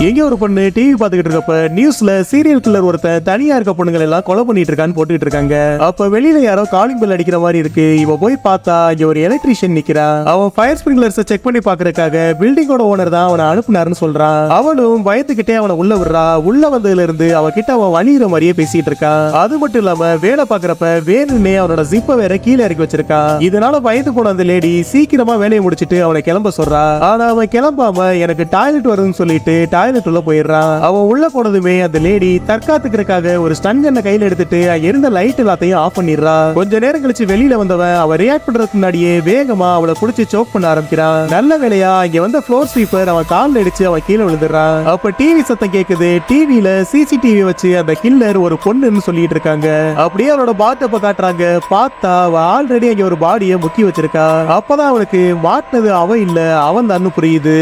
எங்க ஒரு பொண்ணு டிவி பாத்துக்கிட்டு இருக்கப்ப நியூஸ்ல சீரியல் கில்லர் ஒருத்தன் தனியா இருக்க பொண்ணுங்களை எல்லாம் கொலை பண்ணிட்டு இருக்கான்னு போட்டுட்டு இருக்காங்க. அப்ப வெளியில யாரோ காலிங் பெல் அடிக்கிற மாதிரி இருக்கு. இவ போய் பார்த்தா இங்க ஒரு எலக்ட்ரீஷியன் நிக்கிறான். அவன் ஃபயர் ஸ்பிரிங்லர்ஸ் செக் பண்ணி பாக்குறதுக்காக பில்டிங்கோட ஓனர் தான் அவனை அனுப்புனாருன்னு சொல்றான். அவனும் பயத்துக்கிட்டே அவனை உள்ள விடுறா. உள்ள வந்ததுல இருந்து அவகிட்ட அவன் வணிகிற மாதிரியே பேசிட்டு இருக்கான். அது மட்டும் இல்லாம வேலை பாக்குறப்ப வேணும்னே அவனோட ஜிப்ப வேற கீழே இறக்கி வச்சிருக்கான். இதனால பயந்து போன அந்த லேடி சீக்கிரமா வேலையை முடிச்சிட்டு அவனை கிளம்ப சொல்றா. ஆனா அவன் கிளம்பாம எனக்கு டாய்லெட் வருதுன்னு சொல்லிட்டு டாய்லெட் உள்ள போயிடுறான். அவன் உள்ள போனதுமே அந்த லேடி தற்காத்துக்கிறதுக்காக ஒரு ஸ்டன் கன்னை கையில எடுத்துட்டு இருந்த லைட் எல்லாத்தையும் ஆஃப் பண்ணிடுறா. கொஞ்ச நேரம் கழிச்சு வெளியில வந்தவன் அவ ரியாக்ட் பண்றதுக்கு முன்னாடியே வேகமா அவளை புடிச்சு சோக் பண்ண ஆரம்பிக்கிறான். நல்ல வேலையா இங்க வந்த ஃப்ளோர் ஸ்வீப்பர் அவன் கால்ல அடிச்சு அவன் கீழே விழுந்துடுறான். அப்ப டிவி சத்தம் கேக்குது. டிவில சிசிடிவி வச்சு அந்த கில்லர் ஒரு பொண்ணுன்னு சொல்லிட்டு இருக்காங்க. அப்படியே அவனோட பாத்தப்ப காட்டுறாங்க. பார்த்தா அவ ஆல்ரெடி அங்க ஒரு பாடியை முக்கி வச்சிருக்கா. அப்பதான் அவனுக்கு மாட்டினது அவன் இல்ல அவன் தான் புரியுது.